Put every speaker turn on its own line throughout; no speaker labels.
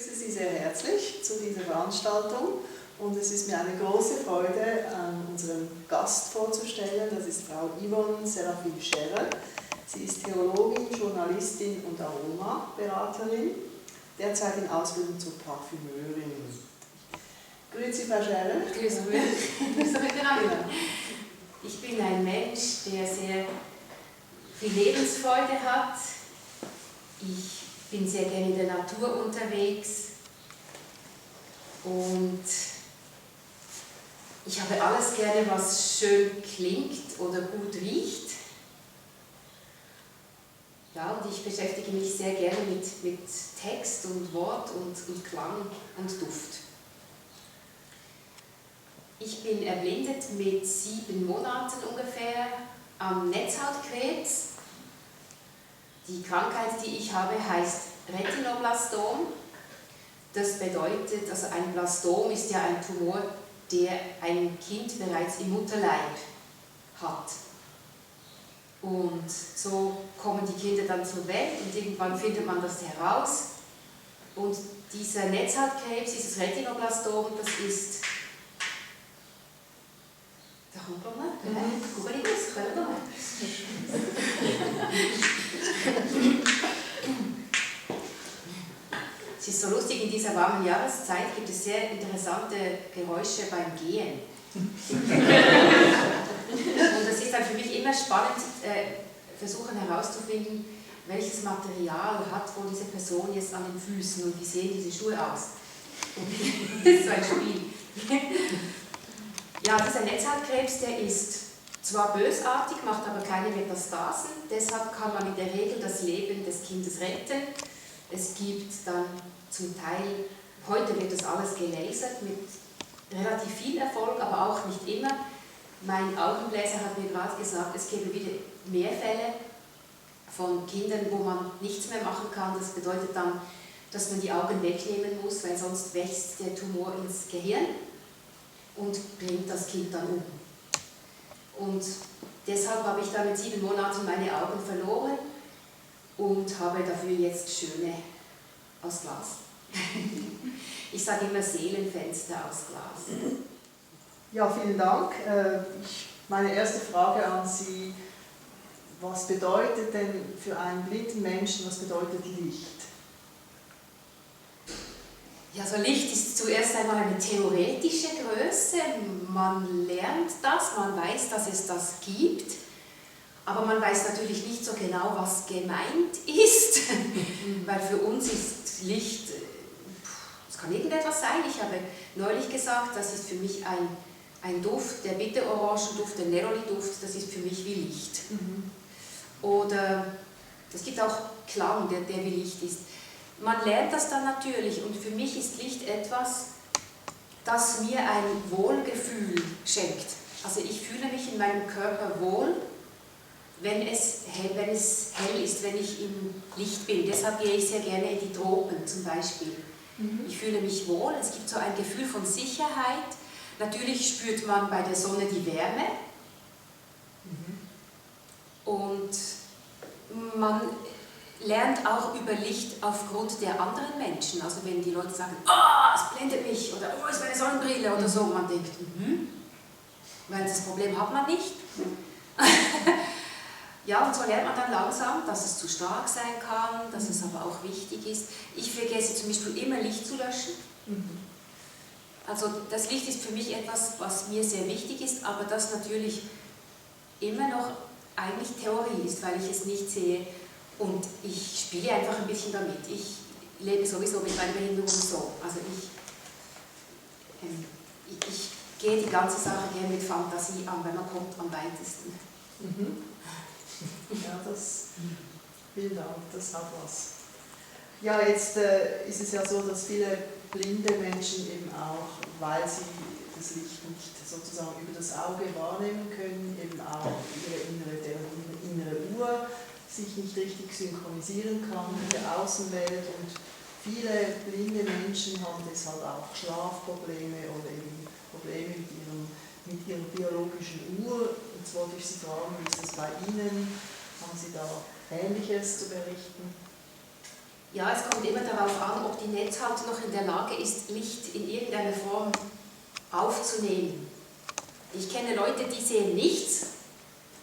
begrüße Sie sehr herzlich zu dieser Veranstaltung und es ist mir eine große Freude, unseren Gast vorzustellen. Das ist Frau Yvonne Serafin-Scherer. Sie ist Theologin, Journalistin und Aromaberaterin, derzeit in Ausbildung zur Parfümeurin. Grüezi, Frau Scherer.
Grüß miteinander. Ich bin ein Mensch, der sehr viel Lebensfreude hat. Ich bin sehr gerne in der Natur unterwegs und ich habe alles gerne, was schön klingt oder gut riecht. Ja, und ich beschäftige mich sehr gerne mit Text und Wort und Klang und Duft. Ich bin erblindet mit 7 Monaten ungefähr am Netzhautkrebs. Die Krankheit, die ich habe, heißt Retinoblastom. Das bedeutet, also ein Blastom ist ja ein Tumor, der ein Kind bereits im Mutterleib hat. Und so kommen die Kinder dann zur Welt und irgendwann findet man das heraus. Und dieser Netzhautkrebs, dieses Retinoblastom, das ist... Da kommt man mal, guck mal, das können wir mal. Es ist so lustig, in dieser warmen Jahreszeit gibt es sehr interessante Geräusche beim Gehen. Und es ist dann für mich immer spannend, versuchen herauszufinden, welches Material hat wohl diese Person jetzt an den Füßen und wie sehen diese Schuhe aus. Das ist so ein Spiel. Ja, dieser Netzhautkrebs, der ist zwar bösartig, macht aber keine Metastasen, deshalb kann man in der Regel das Leben des Kindes retten. Es gibt dann zum Teil, heute wird das alles gelasert mit relativ viel Erfolg, aber auch nicht immer. Mein Augenbläser hat mir gerade gesagt, es gäbe wieder mehr Fälle von Kindern, wo man nichts mehr machen kann. Das bedeutet dann, dass man die Augen wegnehmen muss, weil sonst wächst der Tumor ins Gehirn und bringt das Kind dann um. Und deshalb habe ich dann mit 7 Monaten meine Augen verloren und habe dafür jetzt schöne aus Glas. Ich sage immer Seelenfenster aus Glas.
Ja, vielen Dank. Meine erste Frage an Sie, was bedeutet denn für einen blinden Menschen, was bedeutet Licht?
Ja, so Licht ist zuerst einmal eine theoretische Größe. Man lernt das, man weiß, dass es das gibt, aber man weiß natürlich nicht so genau, was gemeint ist, weil für uns ist Licht, es kann irgendetwas sein. Ich habe neulich gesagt, das ist für mich ein Duft, der Bitterorangenduft, der Neroli-Duft, das ist für mich wie Licht. Oder es gibt auch Klang, der wie Licht ist. Man lernt das dann natürlich und für mich ist Licht etwas, das mir ein Wohlgefühl schenkt. Also ich fühle mich in meinem Körper wohl, wenn es hell ist, wenn ich im Licht bin. Deshalb gehe ich sehr gerne in die Tropen zum Beispiel. Ich fühle mich wohl, es gibt so ein Gefühl von Sicherheit. Natürlich spürt man bei der Sonne die Wärme und man lernt auch über Licht aufgrund der anderen Menschen. Also wenn die Leute sagen, es blendet mich oder ist meine Sonnenbrille oder so, man denkt, weil das Problem hat man nicht. Ja, und so lernt man dann langsam, dass es zu stark sein kann, dass es aber auch wichtig ist. Ich vergesse zum Beispiel immer Licht zu löschen. Also das Licht ist für mich etwas, was mir sehr wichtig ist, aber das natürlich immer noch eigentlich Theorie ist, weil ich es nicht sehe. Und ich spiele einfach ein bisschen damit. Ich lebe sowieso mit meiner Behinderung so. Also ich gehe die ganze Sache gerne mit Fantasie an, weil man kommt am weitesten.
Ja, vielen Dank, das hat was. Ja, jetzt ist es ja so, dass viele blinde Menschen eben auch, weil sie das Licht nicht sozusagen über das Auge wahrnehmen können, eben auch deren innere Uhr sich nicht richtig synchronisieren kann mit der Außenwelt und viele blinde Menschen haben deshalb auch Schlafprobleme oder eben Probleme mit ihrer biologischen Uhr. Jetzt wollte ich Sie fragen, wie ist es bei Ihnen? Haben Sie da Ähnliches zu berichten?
Ja, es kommt immer darauf an, ob die Netzhaut noch in der Lage ist, Licht in irgendeiner Form aufzunehmen. Ich kenne Leute, die sehen nichts,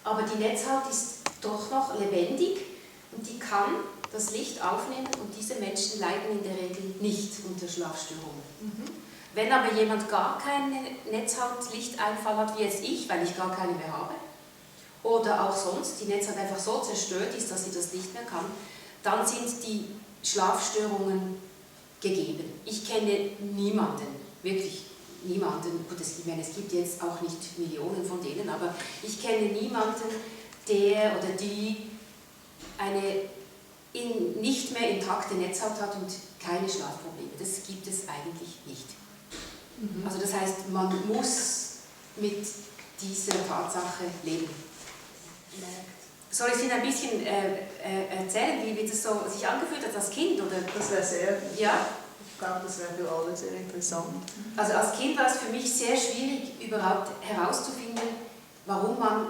aber die Netzhaut ist doch noch lebendig und die kann das Licht aufnehmen und diese Menschen leiden in der Regel nicht unter Schlafstörungen. Wenn aber jemand gar keinen Netzhautlichteinfall hat, wie jetzt ich, weil ich gar keine mehr habe, oder auch sonst die Netzhaut einfach so zerstört ist, dass sie das nicht mehr kann, dann sind die Schlafstörungen gegeben. Ich kenne niemanden, wirklich niemanden, gut, es gibt jetzt auch nicht Millionen von denen, aber ich kenne niemanden, der oder die eine nicht mehr intakte Netzhaut hat und keine Schlafprobleme. Das gibt es eigentlich nicht. Also das heißt, man muss mit dieser Tatsache leben. Soll ich Ihnen ein bisschen erzählen, wie das so sich angefühlt hat als Kind? Oder?
Das wäre sehr,
ja?
Ich glaube, das wäre für alle sehr interessant.
Also als Kind war es für mich sehr schwierig, überhaupt herauszufinden, warum man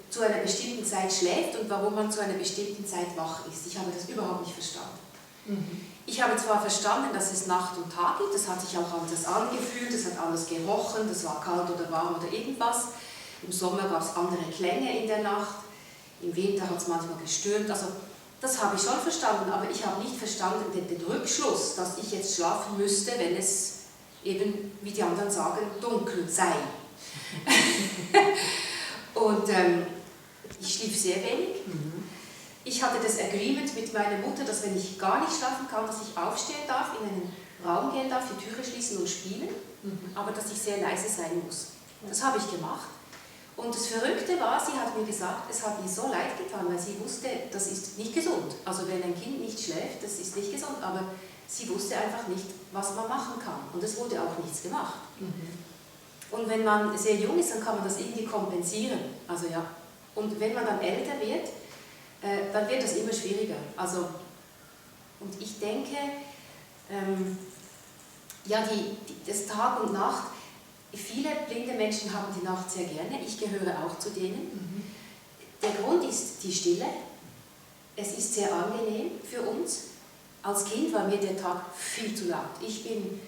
zu einer bestimmten Zeit schläft und warum man zu einer bestimmten Zeit wach ist. Ich habe das überhaupt nicht verstanden. Ich habe zwar verstanden, dass es Nacht und Tag gibt, das hat sich auch anders angefühlt, es hat alles gerochen, das war kalt oder warm oder irgendwas. Im Sommer gab es andere Klänge in der Nacht, im Winter hat es manchmal gestürmt. Also das habe ich schon verstanden, aber ich habe nicht verstanden den Rückschluss, dass ich jetzt schlafen müsste, wenn es eben, wie die anderen sagen, dunkel sei. Und ich schlief sehr wenig. Ich hatte das Agreement mit meiner Mutter, dass wenn ich gar nicht schlafen kann, dass ich aufstehen darf, in einen Raum gehen darf, die Türe schließen und spielen, aber dass ich sehr leise sein muss. Das habe ich gemacht. Und das Verrückte war, sie hat mir gesagt, es hat mir so leid getan, weil sie wusste, das ist nicht gesund. Also wenn ein Kind nicht schläft, das ist nicht gesund, aber sie wusste einfach nicht, was man machen kann. Und es wurde auch nichts gemacht. Und wenn man sehr jung ist, dann kann man das irgendwie kompensieren. Also ja. Und wenn man dann älter wird, dann wird das immer schwieriger. Also, und ich denke, ja, das Tag und Nacht, viele blinde Menschen haben die Nacht sehr gerne, ich gehöre auch zu denen. Der Grund ist die Stille. Es ist sehr angenehm für uns. Als Kind war mir der Tag viel zu laut. Ich bin,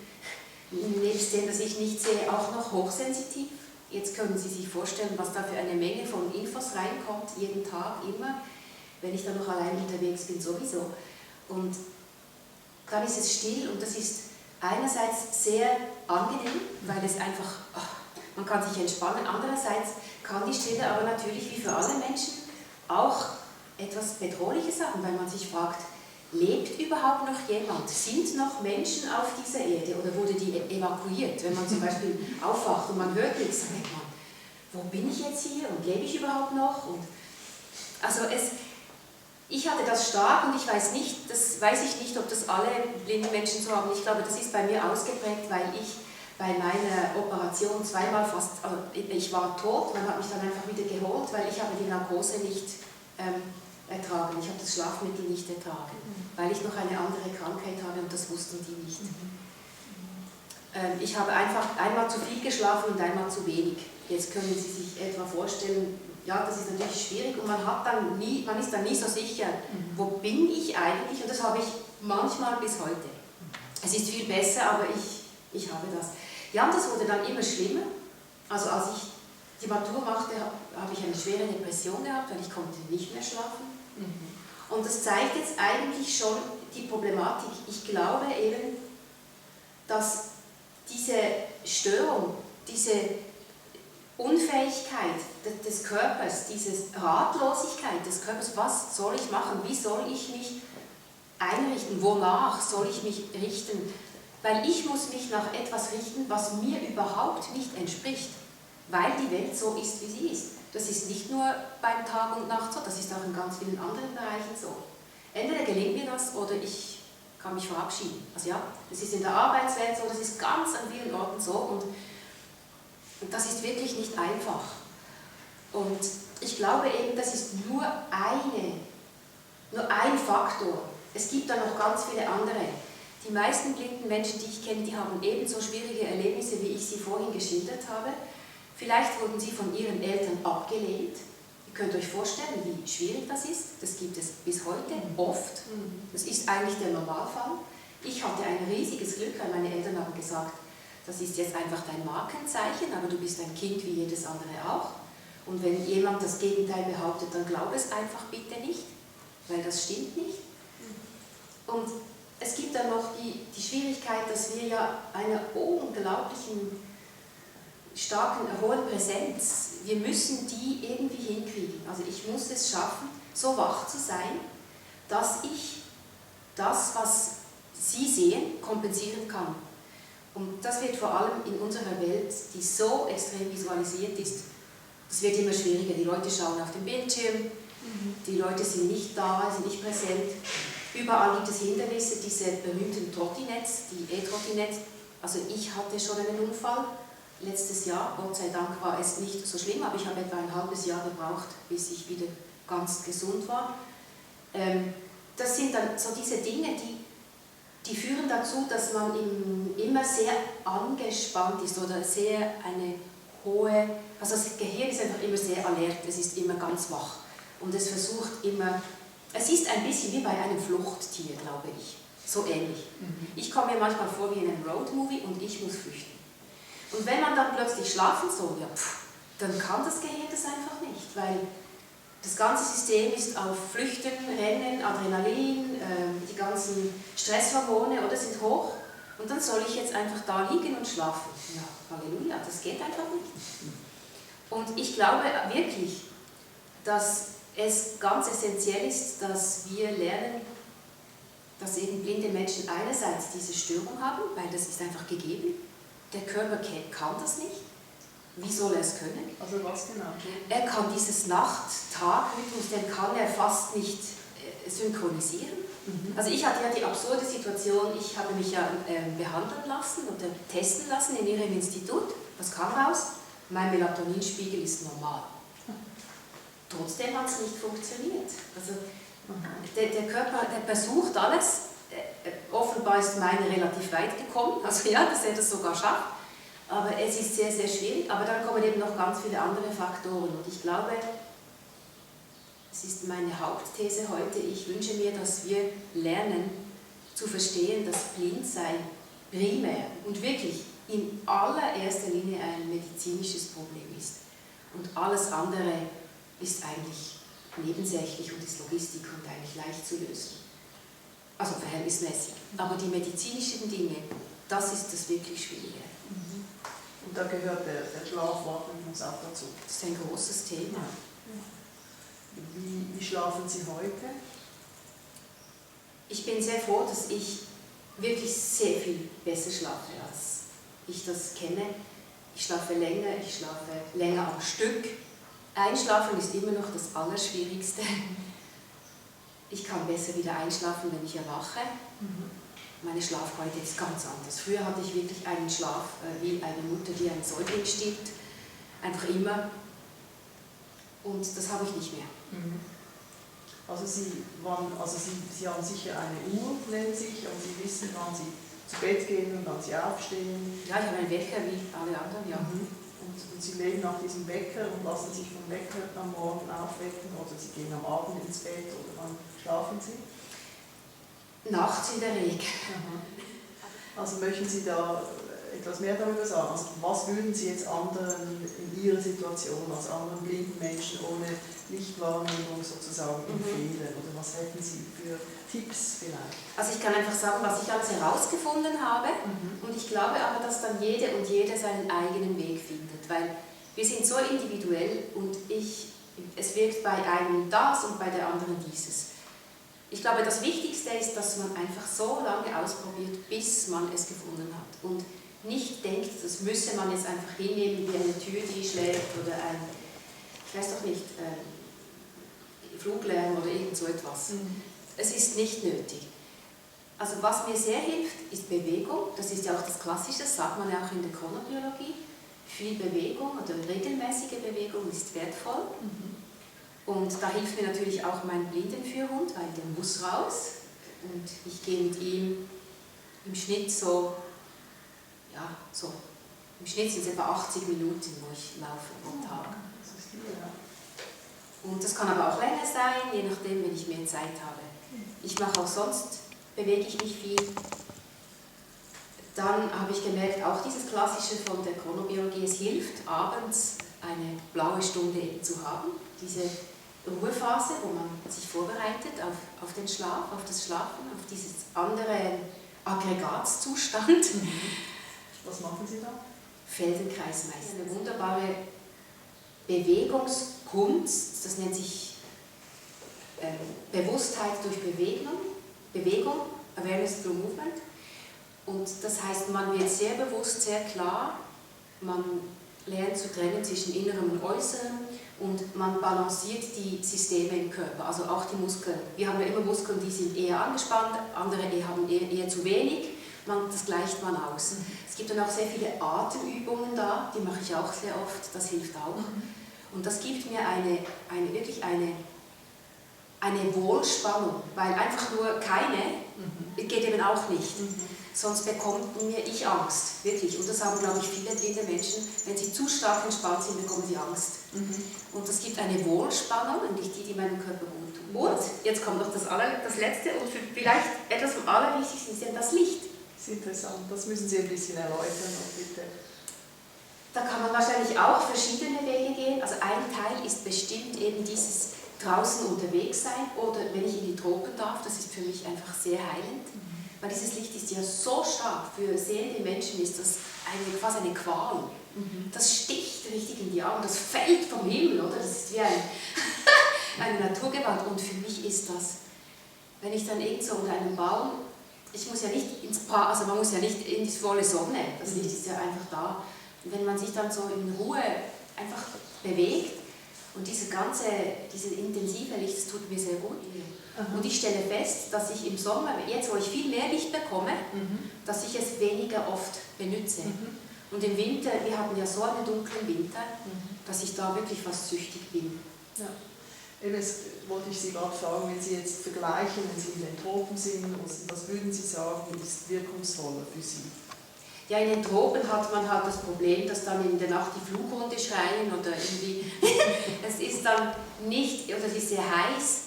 nebst dem, dass ich nicht sehe, auch noch hochsensitiv. Jetzt können Sie sich vorstellen, was da für eine Menge von Infos reinkommt, jeden Tag, immer, wenn ich dann noch allein unterwegs bin, sowieso. Und dann ist es still und das ist einerseits sehr angenehm, weil es einfach, man kann sich entspannen. Andererseits kann die Stille aber natürlich, wie für alle Menschen, auch etwas Bedrohliches haben, weil man sich fragt, lebt überhaupt noch jemand? Sind noch Menschen auf dieser Erde oder wurde die evakuiert? Wenn man zum Beispiel aufwacht und man hört nichts, dann denkt man, wo bin ich jetzt hier und lebe ich überhaupt noch? Und also ich hatte das stark und ich weiß ich nicht, ob das alle blinden Menschen so haben. Ich glaube, das ist bei mir ausgeprägt, weil ich bei meiner Operation zweimal also ich war tot, man hat mich dann einfach wieder geholt, weil ich habe die Narkose nicht ertragen. Ich habe das Schlafmittel nicht ertragen, weil ich noch eine andere Krankheit habe und das wussten die nicht. Ich habe einfach einmal zu viel geschlafen und einmal zu wenig. Jetzt können Sie sich etwa vorstellen, ja, das ist natürlich schwierig und man ist dann nie so sicher, wo bin ich eigentlich, und das habe ich manchmal bis heute. Es ist viel besser, aber ich habe das. Ja, und das wurde dann immer schlimmer. Also als ich die Matur machte, habe ich eine schwere Depression gehabt, weil ich konnte nicht mehr schlafen. Und das zeigt jetzt eigentlich schon die Problematik. Ich glaube eben, dass diese Störung, diese Unfähigkeit des Körpers, diese Ratlosigkeit des Körpers, was soll ich machen, wie soll ich mich einrichten, wonach soll ich mich richten, weil ich muss mich nach etwas richten, was mir überhaupt nicht entspricht, weil die Welt so ist, wie sie ist. Das ist nicht nur beim Tag und Nacht so, das ist auch in ganz vielen anderen Bereichen so. Entweder gelingt mir das oder ich kann mich verabschieden. Also ja, das ist in der Arbeitswelt so, das ist ganz an vielen Orten so und das ist wirklich nicht einfach. Und ich glaube eben, das ist nur ein Faktor. Es gibt da noch ganz viele andere. Die meisten blinden Menschen, die ich kenne, die haben ebenso schwierige Erlebnisse, wie ich sie vorhin geschildert habe. Vielleicht wurden sie von ihren Eltern abgelehnt. könnt euch vorstellen, wie schwierig das ist. Das gibt es bis heute oft. Das ist eigentlich der Normalfall. Ich hatte ein riesiges Glück, weil meine Eltern haben gesagt, das ist jetzt einfach dein Markenzeichen, aber du bist ein Kind wie jedes andere auch. Und wenn jemand das Gegenteil behauptet, dann glaub es einfach bitte nicht, weil das stimmt nicht. Und es gibt dann noch die Schwierigkeit, dass wir ja einer unglaublichen, starken, hohen Präsenz, wir müssen die irgendwie hinkriegen. Also ich muss es schaffen, so wach zu sein, dass ich das, was Sie sehen, kompensieren kann. Und das wird vor allem in unserer Welt, die so extrem visualisiert ist, es wird immer schwieriger. Die Leute schauen auf den Bildschirm, die Leute sind nicht da, sind nicht präsent. Überall gibt es Hindernisse, diese berühmten Trottinetts, die E-Trottinetts. Also ich hatte schon einen Unfall letztes Jahr, Gott sei Dank war es nicht so schlimm, aber ich habe etwa ein halbes Jahr gebraucht, bis ich wieder ganz gesund war. Das sind dann so diese Dinge, die führen dazu, dass man immer sehr angespannt ist oder sehr eine hohe, also das Gehirn ist einfach immer sehr alert, es ist immer ganz wach und es versucht immer, es ist ein bisschen wie bei einem Fluchttier, glaube ich, so ähnlich. Ich komme mir manchmal vor wie in einem Roadmovie und ich muss flüchten. Und wenn man dann plötzlich schlafen soll, ja, dann kann das Gehirn das einfach nicht, weil das ganze System ist auf Flüchten, Rennen, Adrenalin, die ganzen Stresshormone oder sind hoch und dann soll ich jetzt einfach da liegen und schlafen. Ja, Halleluja, das geht einfach nicht. Und ich glaube wirklich, dass es ganz essentiell ist, dass wir lernen, dass eben blinde Menschen einerseits diese Störung haben, weil das ist einfach gegeben. Der Körper kann das nicht. Wie soll er es können?
Also was genau?
Er kann dieses Nacht-Tag-Rhythmus, den kann er fast nicht synchronisieren. Also ich hatte ja die absurde Situation, ich habe mich ja behandeln lassen oder testen lassen in Ihrem Institut. Was kam raus? Mein Melatoninspiegel ist normal. Trotzdem hat es nicht funktioniert. Also der Körper, der versucht alles. Offenbar ist meine relativ weit gekommen, also ja, dass er das sogar schafft. Aber es ist sehr, sehr schwierig. Aber dann kommen eben noch ganz viele andere Faktoren. Und ich glaube, es ist meine Hauptthese heute, ich wünsche mir, dass wir lernen zu verstehen, dass Blindsein primär und wirklich in allererster Linie ein medizinisches Problem ist. Und alles andere ist eigentlich nebensächlich und ist Logistik und eigentlich leicht zu lösen. Also verhältnismäßig. Aber die medizinischen Dinge, das ist das wirklich Schwierige.
Und da gehört der Schlaf-Wach-Rhythmus auch dazu.
Das ist ein großes Thema.
Wie schlafen Sie heute?
Ich bin sehr froh, dass ich wirklich sehr viel besser schlafe, als ich das kenne. Ich schlafe länger am Stück. Einschlafen ist immer noch das Allerschwierigste. Ich kann besser wieder einschlafen, wenn ich erwache. Meine Schlafqualität ist ganz anders. Früher hatte ich wirklich einen Schlaf wie eine Mutter, die einen Säugling stillt. Einfach immer. Und das habe ich nicht mehr.
Also Sie haben sicher eine Uhr, nennen sich, und Sie wissen, wann Sie zu Bett gehen und wann Sie aufstehen.
Ja, ich habe einen Wecker wie alle anderen, ja.
Und Sie leben nach diesem Wecker und lassen sich vom Wecker am Morgen aufwecken oder Sie gehen am Abend ins Bett oder wann schlafen Sie?
Nachts in der Regel.
Also möchten Sie da etwas mehr darüber sagen? Also was würden Sie jetzt anderen in Ihrer Situation, als anderen blinden Menschen ohne Lichtwahrnehmung sozusagen empfehlen? Oder was hätten Sie für Tipps vielleicht?
Also ich kann einfach sagen, was ich alles herausgefunden habe und ich glaube aber, dass dann jede und jeder seinen eigenen Weg findet, weil wir sind so individuell und es wirkt bei einem das und bei der anderen dieses. Ich glaube, das Wichtigste ist, dass man einfach so lange ausprobiert, bis man es gefunden hat und nicht denkt, das müsse man jetzt einfach hinnehmen wie eine Tür, die schlägt oder ein, ich weiß doch nicht, Fluglärm oder irgend so etwas. Es ist nicht nötig. Also was mir sehr hilft, ist Bewegung. Das ist ja auch das Klassische, das sagt man ja auch in der Chronobiologie. Viel Bewegung oder regelmäßige Bewegung ist wertvoll. Und da hilft mir natürlich auch mein Blindenführhund, weil der muss raus. Und ich gehe mit ihm im Schnitt im Schnitt sind es etwa 80 Minuten, wo ich laufe pro Tag.
Das ist viel, ja.
Und das kann aber auch länger sein, je nachdem, wenn ich mehr Zeit habe. Ich mache auch sonst, bewege ich mich viel. Dann habe ich gemerkt, auch dieses Klassische von der Chronobiologie, es hilft, abends eine blaue Stunde eben zu haben. Diese Ruhephase, wo man sich vorbereitet auf den Schlaf, auf das Schlafen, auf dieses andere Aggregatzustand.
Was machen Sie da?
Feldenkreis meistens. Eine wunderbare Bewegungskunst, das nennt sich Bewusstheit durch Bewegung, Awareness through Movement. Und das heißt, man wird sehr bewusst, sehr klar, man lernt zu trennen zwischen Innerem und Äußerem und man balanciert die Systeme im Körper, also auch die Muskeln. Wir haben ja immer Muskeln, die sind eher angespannt, andere haben eher zu wenig, das gleicht man aus. Es gibt dann auch sehr viele Atemübungen da, die mache ich auch sehr oft, das hilft auch. Und das gibt mir wirklich eine Wohlspannung, weil einfach nur keine geht eben auch nicht. Sonst bekommt mir ich Angst, wirklich. Und das haben, glaube ich, viele blinde Menschen. Wenn sie zu stark entspannt sind, bekommen sie Angst. Und das gibt eine Wohlspannung, nämlich die meinem Körper gut tut. Und jetzt kommt noch das Letzte und vielleicht etwas vom Allerwichtigsten ist eben das Licht.
Das ist interessant, das müssen Sie ein bisschen erläutern, bitte.
Da kann man wahrscheinlich auch verschiedene Wege gehen. Also ein Teil ist bestimmt eben dieses draußen unterwegs sein oder wenn ich in die Tropen darf, das ist für mich einfach sehr heilend. Weil dieses Licht ist ja so stark, für sehende Menschen ist das quasi eine Qual. Das sticht richtig in die Augen, das fällt vom Himmel, oder? Das ist wie eine Naturgewalt. Und für mich ist das, wenn ich dann irgend so unter einem Baum, ich muss ja nicht also man muss ja nicht in die volle Sonne, das Licht ist ja einfach da. Und wenn man sich dann so in Ruhe einfach bewegt und dieses intensive Licht, das tut mir sehr gut. Und ich stelle fest, dass ich im Sommer, jetzt wo ich viel mehr Licht bekomme, dass ich es weniger oft benutze. Und im Winter, wir haben ja so einen dunklen Winter, dass ich da wirklich fast süchtig bin.
Ja. Das wollte ich Sie gerade fragen, wenn Sie jetzt vergleichen, wenn Sie in den Tropen sind, was würden Sie sagen, ist wirkungsvoller für Sie?
Ja, in den Tropen hat man halt das Problem, dass dann in der Nacht die Flughunde schreien oder irgendwie, es ist dann nicht, oder es ist sehr heiß.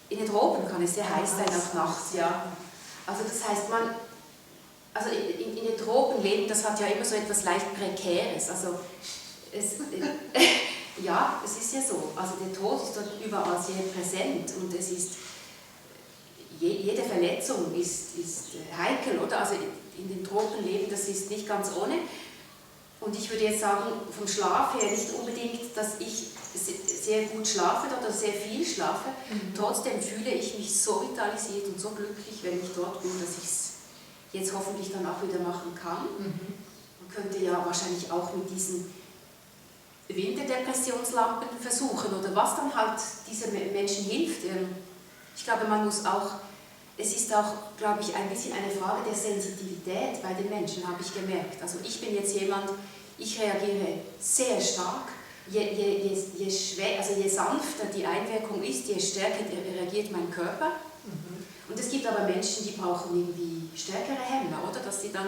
In den Tropen kann es sehr heiß sein, auch nachts, ja. Also das heißt, in den Tropen leben, das hat ja immer so etwas leicht Prekäres. Also ja, es ist ja so. Also der Tod ist dort überall sehr präsent und es ist, jede Verletzung ist heikel, oder? Also in den Tropen leben, das ist nicht ganz ohne. Und ich würde jetzt sagen, vom Schlaf her nicht unbedingt, dass ich sehr gut schlafe oder sehr viel schlafe. Trotzdem fühle ich mich so vitalisiert und so glücklich, wenn ich dort bin, dass ich es jetzt hoffentlich dann auch wieder machen kann. Man könnte ja wahrscheinlich auch mit diesen Winterdepressionslampen versuchen oder was dann halt diesen Menschen hilft. Ich glaube, es ist auch, glaube ich, ein bisschen eine Frage der Sensitivität bei den Menschen, habe ich gemerkt. Also ich bin jetzt jemand, ich reagiere sehr stark. Je sanfter die Einwirkung ist, je stärker reagiert mein Körper. Und es gibt aber Menschen, die brauchen irgendwie stärkere Hämmer, oder? Dass sie dann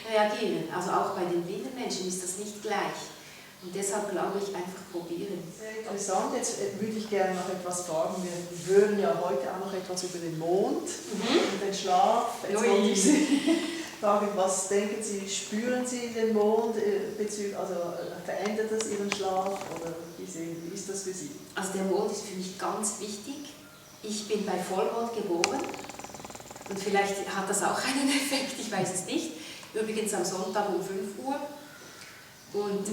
reagieren. Also auch bei den blinden Menschen ist das nicht gleich. Und deshalb glaube ich, einfach probieren.
Sehr interessant. Jetzt würde ich gerne noch etwas fragen. Wir hören ja heute auch noch etwas über den Mond und den Schlaf. Jetzt wollte ich Sie fragen, was denken Sie, spüren Sie den Mond? Verändert das Ihren Schlaf? Oder wie ist das für Sie?
Also der Mond ist für mich ganz wichtig. Ich bin bei Vollmond geboren und vielleicht hat das auch einen Effekt, ich weiß es nicht. Übrigens am Sonntag um 5 Uhr. Und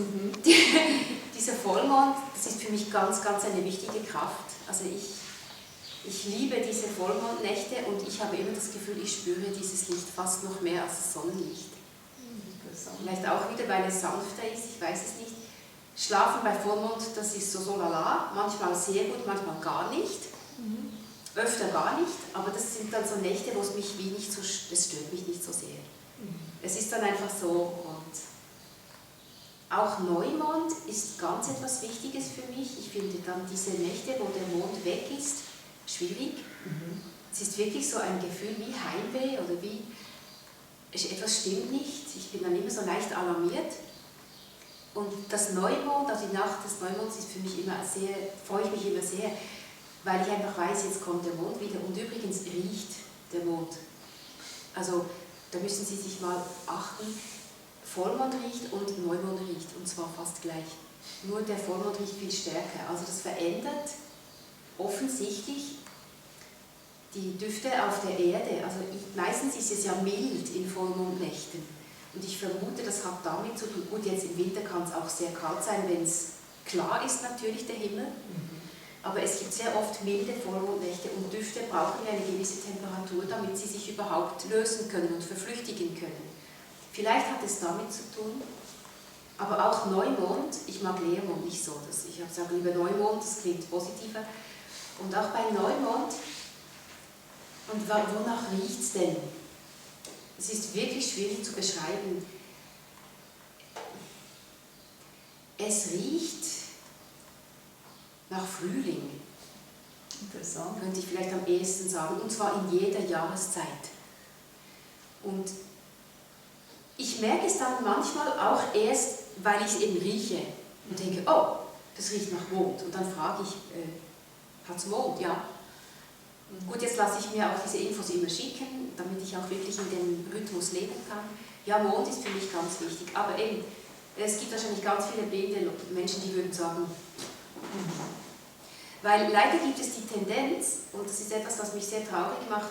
dieser Vollmond, das ist für mich ganz, ganz eine wichtige Kraft. Also ich liebe diese Vollmondnächte und ich habe immer das Gefühl, ich spüre dieses Licht fast noch mehr als das Sonnenlicht. Vielleicht auch wieder, weil es sanfter ist, ich weiß es nicht. Schlafen bei Vollmond, das ist so lala, manchmal sehr gut, manchmal gar nicht. Öfter gar nicht, aber das sind dann so Nächte, wo es mich das stört mich nicht so sehr. Es ist dann einfach so. Und auch Neumond ist ganz etwas Wichtiges für mich. Ich finde dann diese Nächte, wo der Mond weg ist, schwierig. Es ist wirklich so ein Gefühl wie Heimweh oder wie etwas stimmt nicht. Ich bin dann immer so leicht alarmiert. Und das Neumond, also die Nacht des Neumonds ist für mich immer sehr, freue ich mich immer sehr, weil ich einfach weiß, jetzt kommt der Mond wieder und übrigens riecht der Mond. Also da müssen Sie sich mal achten, Vollmond riecht und Neumond riecht und zwar fast gleich. Nur der Vollmond riecht viel stärker, also das verändert offensichtlich die Düfte auf der Erde. Also meistens ist es ja mild in Vollmondnächten. Und ich vermute, das hat damit zu tun, gut, jetzt im Winter kann es auch sehr kalt sein, wenn es klar ist natürlich der Himmel. Aber es gibt sehr oft milde Vollmondnächte und Düfte brauchen ja eine gewisse Temperatur, damit sie sich überhaupt lösen können und verflüchtigen können. Vielleicht hat es damit zu tun, aber auch Neumond, ich mag Leermond nicht so, ich sage lieber Neumond, das klingt positiver. Und auch bei Neumond, und wonach riecht es denn? Es ist wirklich schwierig zu beschreiben. Es riecht nach Frühling.
Interessant.
Könnte ich vielleicht am ehesten sagen, und zwar in jeder Jahreszeit. Und ich merke es dann manchmal auch erst, weil ich es eben rieche und denke, oh, das riecht nach Mond. Und dann frage ich, hat es Mond? Ja. Gut, jetzt lasse ich mir auch diese Infos immer schicken, damit ich auch wirklich in dem Rhythmus leben kann. Ja, Mond ist für mich ganz wichtig, aber eben, es gibt wahrscheinlich ganz viele blinde Menschen, die würden sagen, weil leider gibt es die Tendenz, und das ist etwas, was mich sehr traurig macht,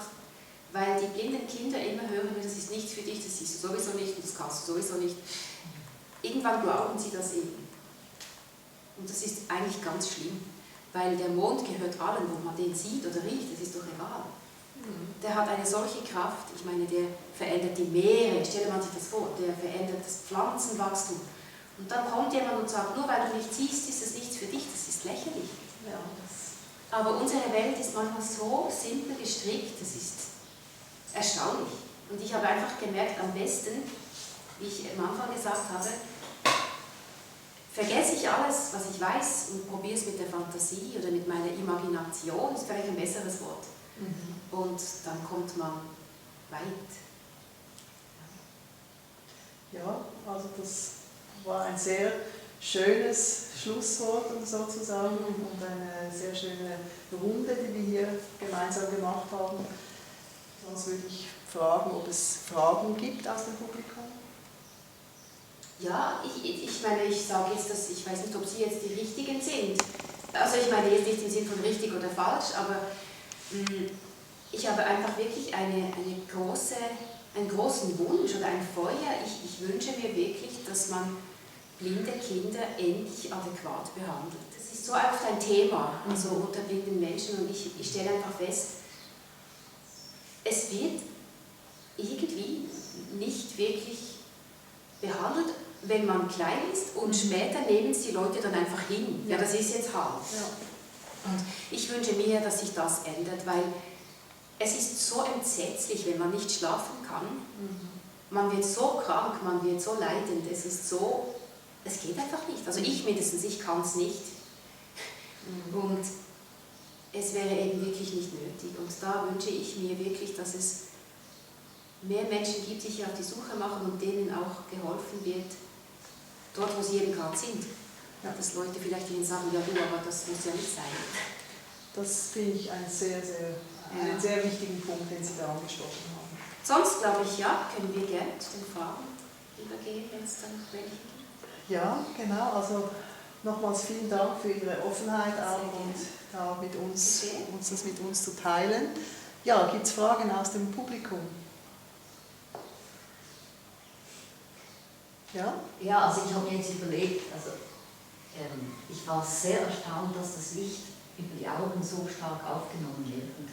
weil die blinden Kinder immer hören, das ist nichts für dich, das siehst du sowieso nicht und das kannst du sowieso nicht. Irgendwann glauben sie das eben. Und das ist eigentlich ganz schlimm. Weil der Mond gehört allen, wo man den sieht oder riecht, das ist doch egal. Der hat eine solche Kraft, ich meine, der verändert die Meere, stelle man sich das vor, der verändert das Pflanzenwachstum. Und dann kommt jemand und sagt, nur weil du nicht siehst, ist es nichts für dich, das ist lächerlich.
Ja,
Aber unsere Welt ist manchmal so simpel gestrickt, das ist erstaunlich. Und ich habe einfach gemerkt, am besten, wie ich am Anfang gesagt habe, vergesse ich alles, was ich weiß und probiere es mit der Fantasie oder mit meiner Imagination, ist vielleicht ein besseres Wort. Und dann kommt man weit.
Ja, also das war ein sehr schönes Schlusswort sozusagen und eine sehr schöne Runde, die wir hier gemeinsam gemacht haben. Sonst würde ich fragen, ob es Fragen gibt aus dem Publikum.
Ja, ich meine, ich sage jetzt, dass ich weiß nicht, ob Sie jetzt die Richtigen sind. Also ich meine jetzt nicht im Sinn von richtig oder falsch, aber ich habe einfach wirklich einen großen Wunsch oder ein Feuer. Ich wünsche mir wirklich, dass man blinde Kinder endlich adäquat behandelt. Das ist so oft ein Thema, also unter blinden Menschen, und ich stelle einfach fest, es wird irgendwie nicht wirklich behandelt, wenn man klein ist, und später nehmen es die Leute dann einfach hin. Ja, das ist jetzt halt. Ja. Und ich wünsche mir, dass sich das ändert, weil es ist so entsetzlich, wenn man nicht schlafen kann. Man wird so krank, man wird so leidend, es geht einfach nicht. Also ich mindestens, ich kann es nicht. Und es wäre eben wirklich nicht nötig. Und da wünsche ich mir wirklich, dass es mehr Menschen gibt, die sich auf die Suche machen und denen auch geholfen wird, dort, wo sie eben gerade sind. Ja, dass Leute vielleicht ihnen sagen, ja du, aber das muss ja nicht sein.
Das finde ich einen sehr wichtigen Punkt, den Sie da angesprochen haben.
Sonst glaube ich, ja, können wir gerne zu den Fragen übergehen, wenn es dann welche gibt.
Ja, genau. Also nochmals vielen Dank für Ihre Offenheit auch und da das mit uns zu teilen. Ja, gibt es Fragen aus dem Publikum? Ja?
Ja, also ich habe mir jetzt überlegt, ich war sehr erstaunt, dass das Licht über die Augen so stark aufgenommen wird. Und,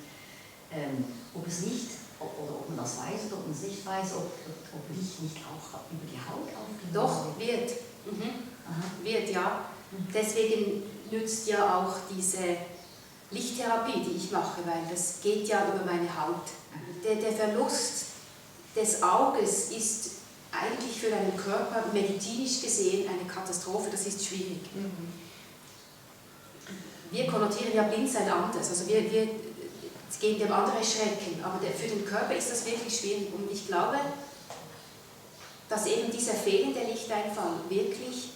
ob es nicht, oder ob man das weiß oder ob man es nicht weiß, ob Licht nicht auch über die Haut aufgenommen
Doch, wird. Wird, ja. Deswegen nützt ja auch diese Lichttherapie, die ich mache, weil das geht ja über meine Haut. Der Verlust des Auges ist eigentlich für deinen Körper medizinisch gesehen eine Katastrophe, das ist schwierig. Wir konnotieren ja Blindsein anders, also wir geben dem andere Schrecken, aber für den Körper ist das wirklich schwierig und ich glaube, dass eben dieser fehlende Lichteinfall wirklich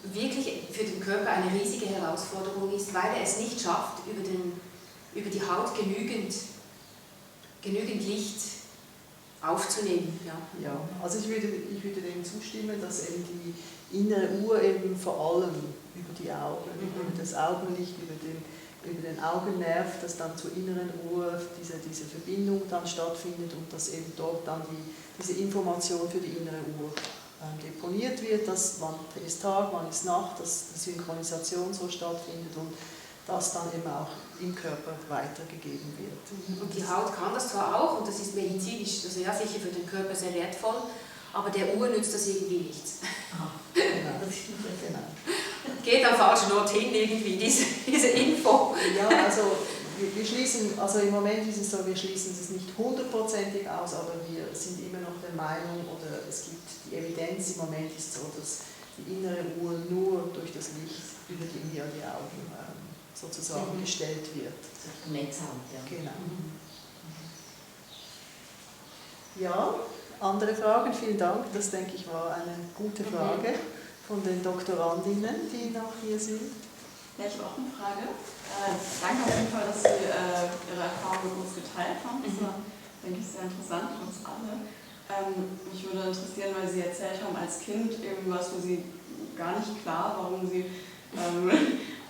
wirklich für den Körper eine riesige Herausforderung ist, weil er es nicht schafft, über die Haut genügend Licht aufzunehmen.
Ja, also ich würde dem zustimmen, dass eben die innere Uhr eben vor allem über die Augen, über das Augenlicht, über den Augennerv, dass dann zur inneren Uhr diese Verbindung dann stattfindet und dass eben dort dann diese Information für die innere Uhr deponiert wird, dass wann ist Tag, wann ist Nacht, dass die Synchronisation so stattfindet und das dann eben auch im Körper weitergegeben wird.
Und die Haut kann das zwar auch, und das ist medizinisch, also ja, sicher für den Körper sehr wertvoll, aber der Uhr nützt das irgendwie nichts.
Genau. Das stimmt, genau.
Geht am falschen Ort hin irgendwie, diese Info.
Ja, also wir schließen, also im Moment ist es so, wir schließen es nicht 100%ig aus, aber wir sind immer noch der Meinung, oder es gibt die Evidenz im Moment ist so, dass die innere Uhr nur durch das Licht über die Augen sozusagen gestellt wird.
Netzhaut, ja.
Genau. Ja, andere Fragen? Vielen Dank. Das, denke ich, war eine gute Frage von den Doktorandinnen, die noch hier sind.
Ja, ich habe auch eine Frage. Danke auf jeden Fall, dass Sie Ihre Erfahrung mit uns geteilt haben. Das war, denke ich, sehr interessant für uns alle. Mich würde interessieren, weil Sie erzählt haben, als Kind eben was für Sie gar nicht klar, warum Sie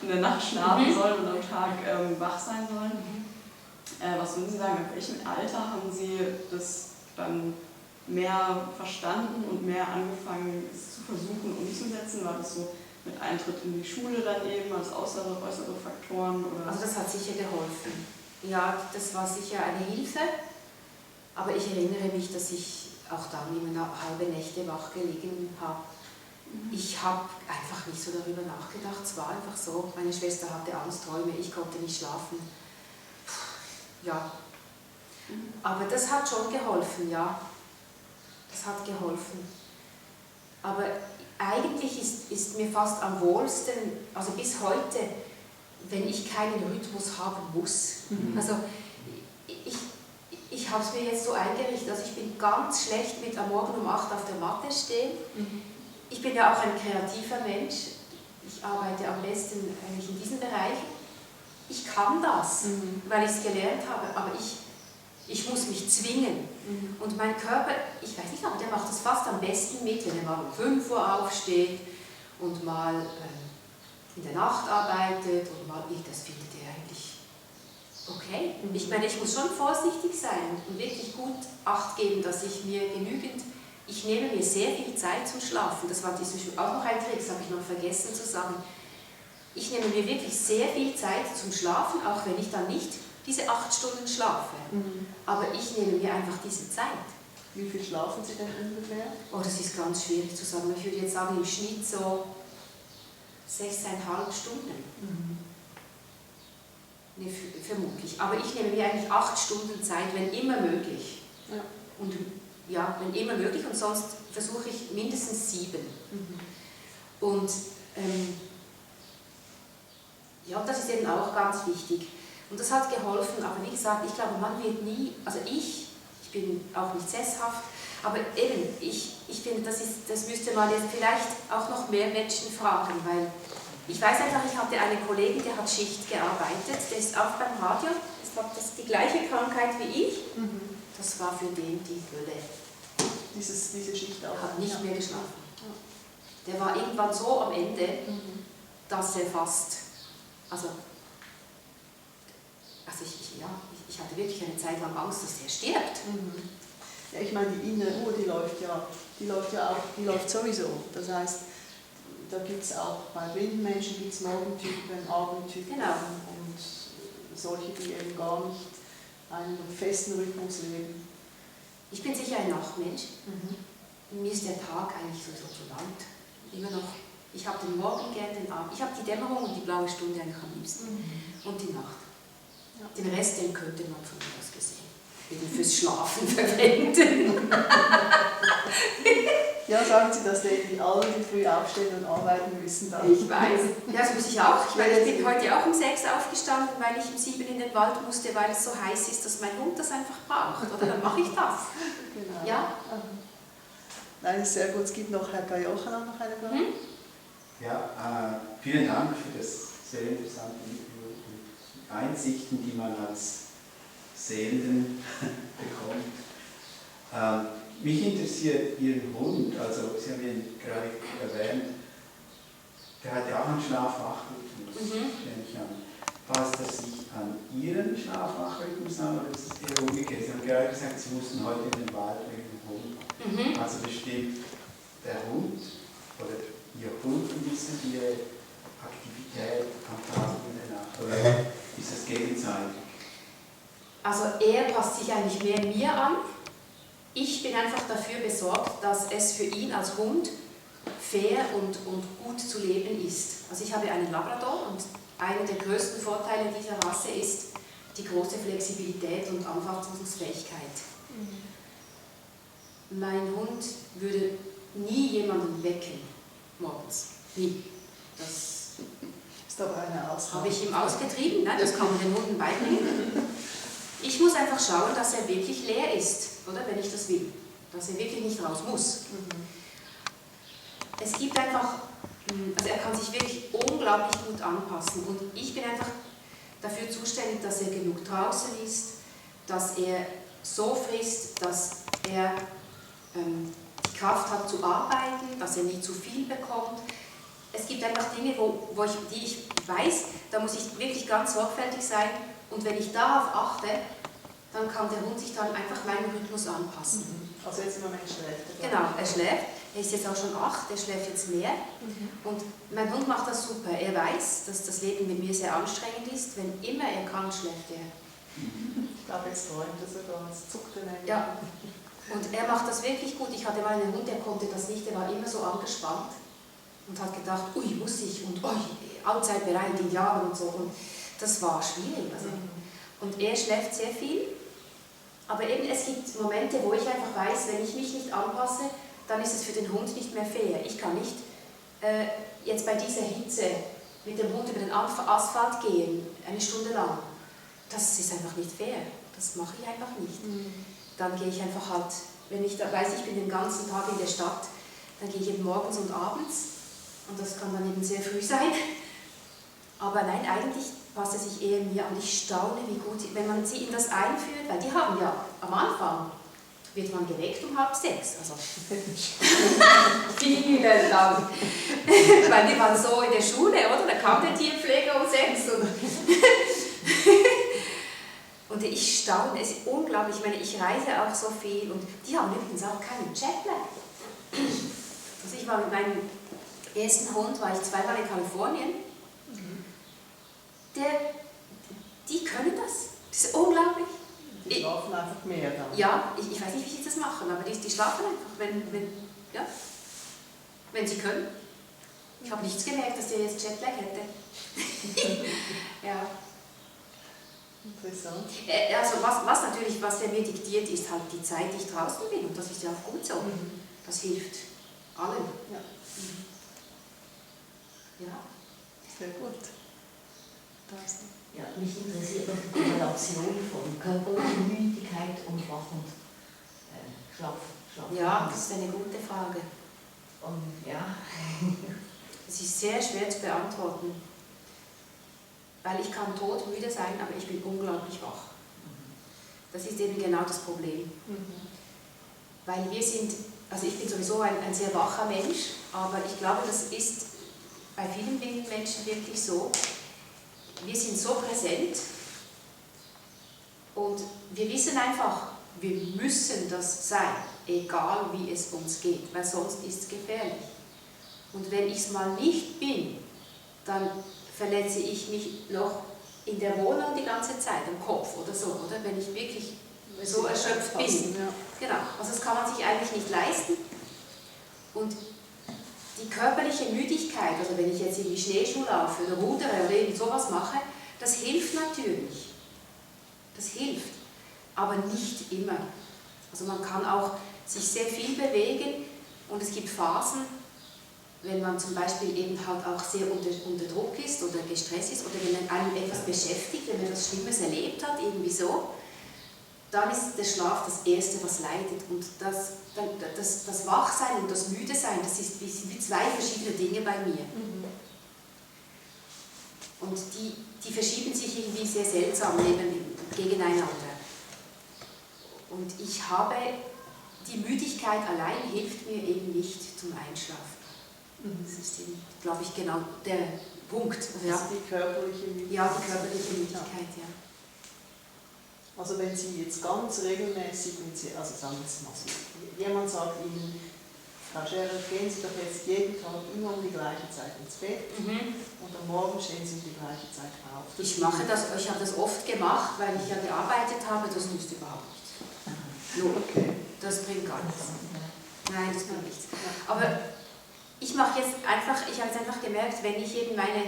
in der Nacht schlafen sollen und am Tag wach sein sollen. Was würden Sie sagen, in welchem Alter haben Sie das dann mehr verstanden und mehr angefangen, es zu versuchen umzusetzen? War das so mit Eintritt in die Schule dann eben als äußere Faktoren? Oder?
Also das hat sicher geholfen. Ja, das war sicher eine Hilfe, aber ich erinnere mich, dass ich auch dann immer halbe Nächte wach gelegen habe. Ich habe einfach nicht so darüber nachgedacht, es war einfach so. Meine Schwester hatte Angstträume, ich konnte nicht schlafen. Ja, aber das hat schon geholfen, ja. Das hat geholfen. Aber eigentlich ist mir fast am wohlsten, also bis heute, wenn ich keinen Rhythmus haben muss. Also ich habe es mir jetzt so eingerichtet, also ich bin ganz schlecht mit am Morgen um 8 auf der Matte stehen. Ich bin ja auch ein kreativer Mensch. Ich arbeite am besten eigentlich in diesen Bereichen. Ich kann das, weil ich es gelernt habe, aber ich muss mich zwingen. Und mein Körper, ich weiß nicht, aber der macht das fast am besten mit, wenn er mal um 5 Uhr aufsteht und mal in der Nacht arbeitet und mal, das findet er eigentlich okay. Ich meine, ich muss schon vorsichtig sein und wirklich gut Acht geben, dass ich mir genügend, ich nehme mir sehr viel Zeit zum Schlafen, das war auch noch ein Trick, das habe ich noch vergessen zu sagen. Ich nehme mir wirklich sehr viel Zeit zum Schlafen, auch wenn ich dann nicht diese 8 Stunden schlafe. Aber ich nehme mir einfach diese Zeit.
Wie viel schlafen Sie denn ungefähr?
Oh, das ist ganz schwierig zu sagen. Ich würde jetzt sagen, im Schnitt so 6,5 Stunden. Nee, vermutlich. Aber ich nehme mir eigentlich 8 Stunden Zeit, wenn immer möglich.
Ja.
Und ja, wenn immer möglich. Und sonst versuche ich mindestens 7. Und ja, das ist eben auch ganz wichtig. Und das hat geholfen, aber wie gesagt, ich glaube, man wird nie, also ich bin auch nicht sesshaft, aber eben, ich finde, das müsste man jetzt vielleicht auch noch mehr Menschen fragen, weil ich weiß einfach, ich hatte eine Kollegin, die hat Schicht gearbeitet, der ist auch beim Radio, das ist die gleiche Krankheit wie ich, das war für den die Hölle.
Diese Schicht auch.
Hat nicht mehr geschlafen. Der war irgendwann so am Ende, dass er fast, also ich hatte wirklich eine Zeit lang Angst, dass der stirbt.
Ja, ich meine, die innere Uhr, die läuft sowieso. Das heißt, da gibt es auch bei blinden Menschen gibt's Morgentypen, Abendtypen und solche, die eben gar nicht einen festen Rhythmus leben.
Ich bin sicher ein Nachtmensch. Mir ist der Tag eigentlich sowieso zu lang. Immer noch. Ich habe den Morgen gern, den Abend. Ich habe die Dämmerung und die blaue Stunde eigentlich am liebsten. Und die Nacht. Ja. Den Rest, den könnte man von mir aus gesehen eben fürs Schlafen verwenden.
Ja, sagen Sie das denen, die alle, die früh aufstehen und arbeiten müssen. Dann.
Ich weiß. Ja, das muss ich auch. Ich bin heute auch um 6 aufgestanden, weil ich um 7 in den Wald musste, weil es so heiß ist, dass mein Hund das einfach braucht. Oder dann mache ich das.
Genau.
Ja.
Nein, ist sehr gut. Es gibt noch Herr Gajochen noch eine Frage.
Ja, Vielen Dank für das sehr interessante Interview und die Einsichten, die man als Sehenden bekommt. Mich interessiert Ihren Hund, also Sie haben ihn gerade erwähnt, der hat ja auch einen Schlaf-Wach-Rhythmus, nehme ich an. Passt das sich an Ihren Schlaf-Wach-Rhythmus an oder ist es eher umgekehrt? Sie haben gerade gesagt, Sie mussten heute in den Wald wegen dem Hund. Also bestimmt der Hund oder Ihr Hund ein bisschen Ihre Aktivität am Tag und in der Nacht oder ist das gegenseitig?
Also er passt sich eigentlich mehr mir an. Ich bin einfach dafür besorgt, dass es für ihn als Hund fair und gut zu leben ist. Also ich habe einen Labrador und einer der größten Vorteile dieser Rasse ist die große Flexibilität und Anpassungsfähigkeit. Mein Hund würde nie jemanden wecken morgens. Nie. Das
ist aber eine Ausnahme.
habe ich ihm ausgetrieben. Nein, das kann man den Hunden beibringen. Ich muss einfach schauen, dass er wirklich leer ist, oder, wenn ich das will. Dass er wirklich nicht raus muss. Es gibt einfach, also er kann sich wirklich unglaublich gut anpassen und ich bin einfach dafür zuständig, dass er genug draußen ist, dass er so frisst, dass er die Kraft hat zu arbeiten, dass er nicht zu viel bekommt. Es gibt einfach Dinge, die ich weiß, da muss ich wirklich ganz sorgfältig sein und wenn ich darauf achte, dann kann der Hund sich dann einfach meinem Rhythmus anpassen.
Also jetzt im Moment schläft er.
Genau, er schläft. Er ist jetzt auch schon 8, er schläft jetzt mehr. Und mein Hund macht das super. Er weiß, dass das Leben mit mir sehr anstrengend ist. Wenn immer er kann, schläft er.
Ich glaube, jetzt träumt er sogar, es zuckt er nämlich.
Ja. Und er macht das wirklich gut. Ich hatte mal einen Hund, der konnte das nicht, der war immer so angespannt und hat gedacht, ui, muss ich und allzeit bereit in Jahren und so. Und das war schwierig. Also. Und er schläft sehr viel. Aber eben, es gibt Momente, wo ich einfach weiß, wenn ich mich nicht anpasse, dann ist es für den Hund nicht mehr fair. Ich kann nicht jetzt bei dieser Hitze mit dem Hund über den Asphalt gehen, eine Stunde lang. Das ist einfach nicht fair. Das mache ich einfach nicht. Dann gehe ich einfach halt, wenn ich da weiß, ich bin den ganzen Tag in der Stadt, dann gehe ich eben morgens und abends. Und das kann dann eben sehr früh sein. Aber nein, eigentlich passt es sich eher mir an. Ich staune, wie gut, wenn man sie in das einführt, weil die haben ja am Anfang, wird man geweckt um 5:30. Also vielen Dank. Weil die waren so in der Schule, oder? Da kam der Tierpfleger um 6. Und ich staune, es ist unglaublich. Ich meine, ich reise auch so viel und die haben übrigens auch keinen Jetlag. Also ich war mit meinem ersten Hund, war ich 2-mal in Kalifornien. Die können das. Das ist unglaublich.
Die schlafen einfach mehr dann.
Ja, ich weiß nicht, wie sie das machen, aber die schlafen einfach, wenn sie können. Ich habe nichts gemerkt, dass der jetzt Jetlag hätte. Ja.
Interessant.
Also was der mir diktiert, ist halt die Zeit, die ich draußen bin. Und das ist ja auch gut so. Das hilft allen.
Ja.
Ja.
Sehr gut.
Ja, mich interessiert noch die Korrelation von körperlicher Müdigkeit und Wach- und Schlaf.
Ja, das ist eine gute Frage.
Und ja.
Es ist sehr schwer zu beantworten. Weil ich kann todmüde sein, aber ich bin unglaublich wach. Das ist eben genau das Problem. Weil wir sind, also ich bin sowieso ein sehr wacher Mensch, aber ich glaube, das ist bei vielen Menschen wirklich so. Wir sind so präsent und wir wissen einfach, wir müssen das sein, egal wie es uns geht, weil sonst ist es gefährlich. Und wenn ich es mal nicht bin, dann verletze ich mich noch in der Wohnung die ganze Zeit, am Kopf oder so, oder? Wenn ich wirklich so erschöpft bin.
Ja.
Genau, also das kann man sich eigentlich nicht leisten. Und die körperliche Müdigkeit, also wenn ich jetzt in die Schneeschuhe laufe oder rudere oder irgend sowas mache, das hilft natürlich. Das hilft, aber nicht immer. Also man kann auch sich sehr viel bewegen und es gibt Phasen, wenn man zum Beispiel eben halt auch sehr unter Druck ist oder gestresst ist oder wenn man einem etwas beschäftigt, wenn man etwas Schlimmes erlebt hat, irgendwie so, dann ist der Schlaf das Erste, was leidet. Und das Wachsein und das Müdesein, das sind wie 2 verschiedene Dinge bei mir. Und die verschieben sich irgendwie sehr seltsam gegeneinander. Und ich habe, die Müdigkeit allein hilft mir eben nicht zum Einschlafen. Das ist, glaube ich, genau der Punkt.
Das ist die körperliche Müdigkeit.
Ja, die körperliche Müdigkeit, ja.
Also wenn Sie jetzt ganz regelmäßig, also sagen wir es mal so, jemand sagt Ihnen, Frau Scherer, gehen Sie doch jetzt jeden Tag immer um die gleiche Zeit ins Bett und am Morgen stehen Sie um die gleiche Zeit auf.
Ich habe das oft gemacht, weil ich ja gearbeitet habe, das nützt überhaupt nichts.
Okay.
Das bringt gar nichts. Nein, das bringt nichts. Aber ich habe jetzt einfach gemerkt, wenn ich eben meine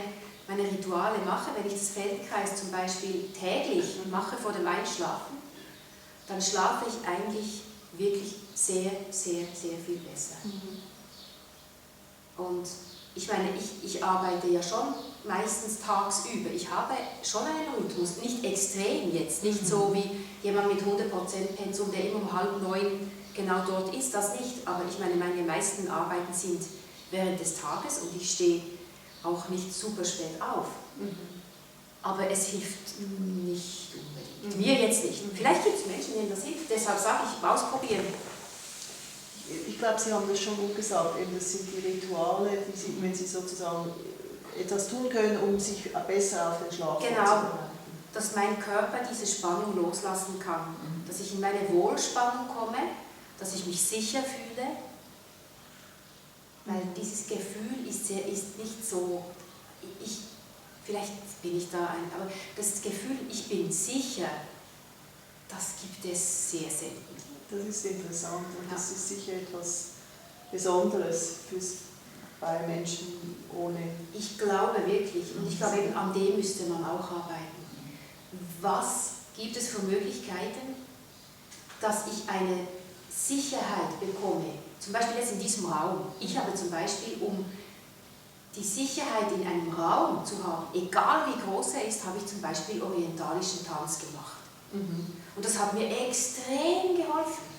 Rituale mache, wenn ich das Feldenkreis zum Beispiel täglich mache vor dem Einschlafen, dann schlafe ich eigentlich wirklich sehr, sehr, sehr viel besser. Und ich meine, ich arbeite ja schon meistens tagsüber. Ich habe schon einen Rhythmus, nicht extrem jetzt, nicht so wie jemand mit 100% Pensum, der immer um 8:30 genau dort ist, das nicht. Aber ich meine, meine meisten Arbeiten sind während des Tages und ich stehe auch nicht super spät auf. Aber es hilft nicht unbedingt. Mir jetzt nicht. Vielleicht gibt es Menschen, denen das hilft, deshalb sage ich, ausprobieren.
Ich glaube, Sie haben das schon gut gesagt, eben das sind die Rituale, wenn Sie sozusagen etwas tun können, um sich besser auf den Schlaf vorzubereiten.
Dass mein Körper diese Spannung loslassen kann, dass ich in meine Wohlspannung komme, dass ich mich sicher fühle, weil dieses Gefühl ist nicht so, vielleicht bin ich da aber das Gefühl, ich bin sicher, das gibt es sehr selten.
Das ist interessant und das ist sicher etwas Besonderes bei Menschen ohne...
Ich glaube wirklich, und ich glaube, eben an dem müsste man auch arbeiten. Was gibt es für Möglichkeiten, dass ich eine Sicherheit bekomme? Zum Beispiel jetzt in diesem Raum. Ich habe zum Beispiel, um die Sicherheit in einem Raum zu haben, egal wie groß er ist, habe ich zum Beispiel orientalischen Tanz gemacht. Und das hat mir extrem geholfen.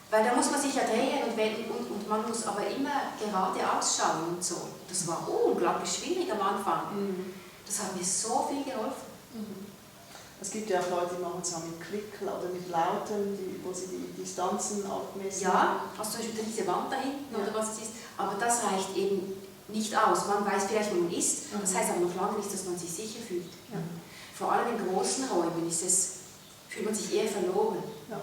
Weil da muss man sich ja drehen und wenden und man muss aber immer geradeaus schauen und so. Das war unglaublich schwierig am Anfang. Das hat mir so viel geholfen.
Es gibt ja auch Leute, die machen es auch mit Klick oder mit Lauten, wo sie die Distanzen abmessen.
Ja, also zum Beispiel diese Wand da hinten oder was es ist. Aber das reicht eben nicht aus. Man weiß vielleicht, wo man ist. Das heißt aber noch lange nicht, dass man sich sicher fühlt.
Ja.
Vor allem in großen Räumen fühlt man sich eher verloren.
Ja.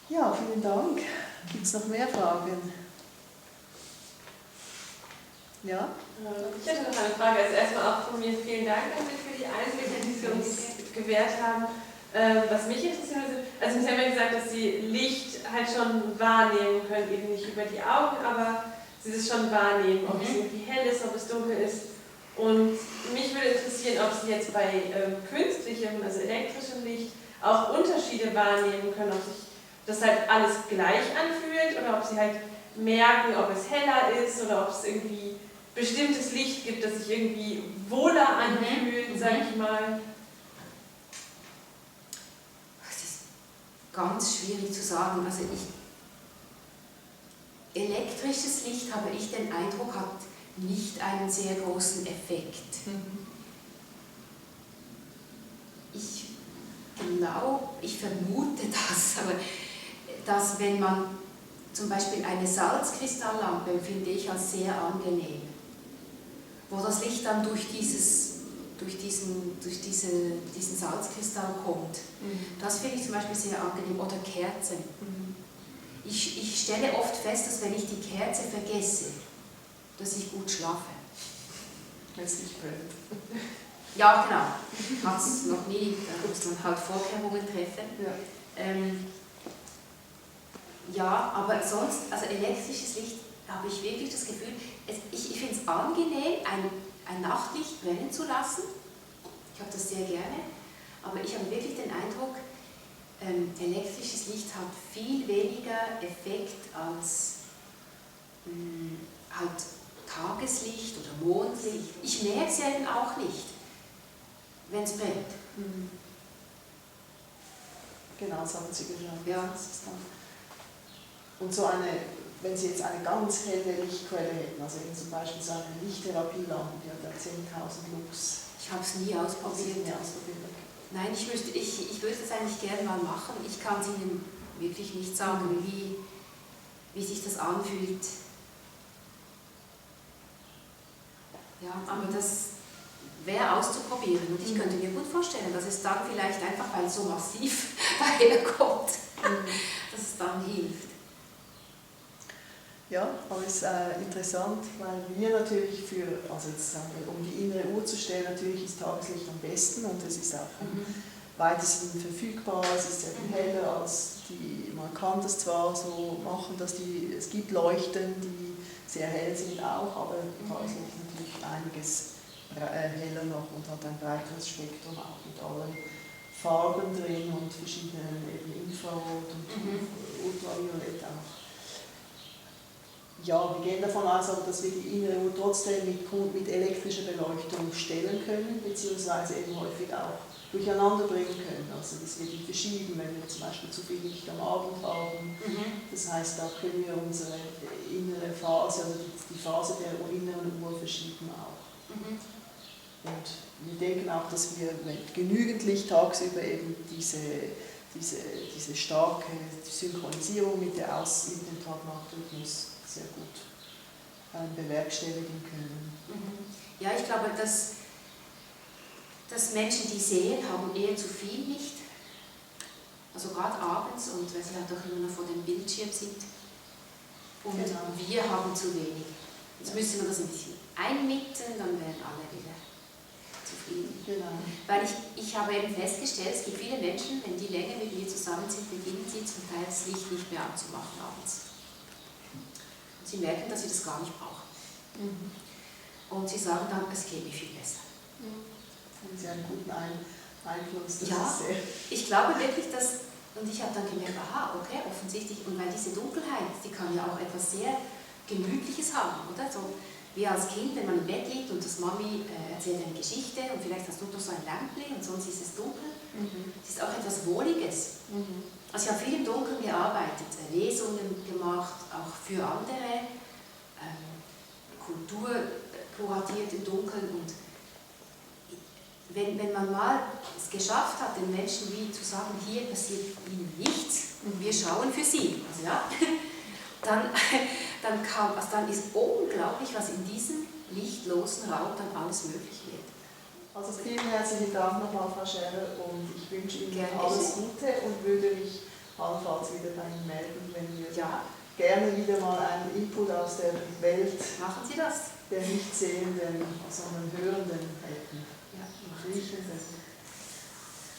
Ja, vielen Dank. Gibt es noch mehr Fragen? Ja?
Ich hätte noch eine Frage. Also erstmal auch von mir vielen Dank für die Einblicke, die Sie uns gewährt haben. Was mich interessiert, also Sie haben ja gesagt, dass Sie Licht halt schon wahrnehmen können, eben nicht über die Augen, aber Sie das schon wahrnehmen, ob es irgendwie hell ist, ob es dunkel ist. Und mich würde interessieren, ob Sie jetzt bei künstlichem, also elektrischem Licht, auch Unterschiede wahrnehmen können, ob sich das halt alles gleich anfühlt oder ob Sie halt merken, ob es heller ist oder ob es irgendwie bestimmtes Licht gibt, das sich irgendwie wohler anfühlt, sage ich mal.
Das ist ganz schwierig zu sagen. Also elektrisches Licht, habe ich den Eindruck, hat nicht einen sehr großen Effekt. Ich vermute das, aber dass wenn man zum Beispiel eine Salzkristalllampe empfinde ich als sehr angenehm, wo das Licht dann durch diesen Salzkristall kommt. Das finde ich zum Beispiel sehr angenehm. Oder Kerzen. Ich stelle oft fest, dass wenn ich die Kerze vergesse, dass ich gut schlafe.
Wenn es nicht brennt.
Ja, genau. Hat es noch nie, da muss man halt Vorkehrungen treffen. Ja, aber sonst, also elektrisches Licht, habe ich wirklich das Gefühl, ich finde es angenehm, ein Nachtlicht brennen zu lassen. Ich habe das sehr gerne. Aber ich habe wirklich den Eindruck, elektrisches Licht hat viel weniger Effekt als halt Tageslicht oder Mondlicht. Ich merke es eben auch nicht, wenn es brennt.
Genau, das haben Sie gesagt.
Ja.
Und so eine wenn Sie jetzt eine ganz helle Lichtquelle hätten, also eben zum Beispiel so eine Lichttherapielampe, die hat ja 10.000 Lux.
Ich habe es nie ausprobiert. Nein, ich würde es eigentlich gerne mal machen. Ich kann es Ihnen wirklich nicht sagen, wie sich das anfühlt. Ja, aber das wäre auszuprobieren. Und ich könnte mir gut vorstellen, dass es dann vielleicht einfach, weil es so massiv daherkommt, dass es dann hilft.
Ja, aber es ist interessant, weil wir natürlich also jetzt sagen wir, um die innere Uhr zu stellen, natürlich ist Tageslicht am besten und es ist auch am weitesten verfügbar, es ist sehr viel heller als man kann das zwar so machen, dass es gibt Leuchten, die sehr hell sind auch, aber Tageslicht natürlich einiges heller noch und hat ein breiteres Spektrum auch mit allen Farben drin und verschiedenen eben Infrarot und Ultraviolett auch. Ja, wir gehen davon aus, dass wir die innere Uhr trotzdem mit elektrischer Beleuchtung stellen können, beziehungsweise eben häufig auch durcheinander bringen können. Also dass wir die verschieben, wenn wir zum Beispiel zu viel Licht am Abend haben. Das heißt, da können wir unsere innere Phase, also die Phase der inneren Uhr verschieben auch. Und wir denken auch, dass wir mit genügend Licht tagsüber eben diese starke Synchronisierung mit dem Tag-Nacht-Rhythmus sehr gut bewerkstelligen können.
Ja, ich glaube, dass Menschen, die sehen, haben eher zu viel Licht. Also gerade abends und weil sie halt auch immer noch vor dem Bildschirm sind. Und wir haben zu wenig. Jetzt müssen wir das ein bisschen einmitten, dann werden alle wieder zufrieden.
Genau.
Weil ich habe eben festgestellt, es gibt viele Menschen, wenn die länger mit mir zusammen sind, beginnen sie zum Teil das Licht nicht mehr anzumachen abends. Sie merken, dass sie das gar nicht brauchen. Und sie sagen dann, es geht mir viel besser.
Haben Sie einen guten Einfluss? Das
ja,
ist sehr
ich glaube wirklich, dass, und ich habe dann gemerkt, aha, okay, offensichtlich, und weil diese Dunkelheit, die kann ja auch etwas sehr Gemütliches haben, oder? So wie als Kind, wenn man im Bett liegt und das Mami erzählt eine Geschichte und vielleicht hast du doch so ein Lämpchen und sonst ist es dunkel. Es ist auch etwas Wohliges. Also ich habe viel im Dunkeln gearbeitet, Lesungen gemacht, auch für andere, Kultur kuratiert im Dunkeln. Und wenn man mal es geschafft hat, den Menschen wie zu sagen, hier passiert ihnen nichts, wir schauen für sie, also ja, dann ist unglaublich, was in diesem lichtlosen Raum dann alles möglich wird.
Also vielen herzlichen Dank nochmal, Frau Scherer, und ich wünsche Ihnen
Gerne
alles Gute und würde mich allenfalls wieder bei Ihnen melden, wenn wir
Ja,
gerne wieder mal einen Input aus der Welt
machen Sie das.
der nicht Sehenden, sondern Hörenden hätten.
Ja.
Riechenden.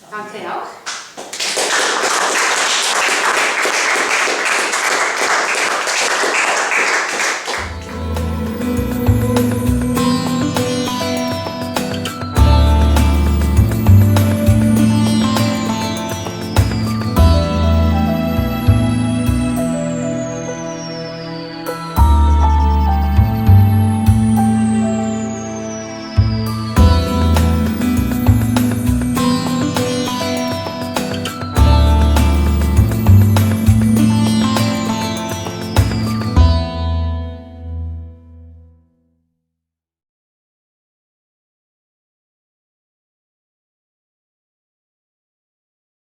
Danke auch.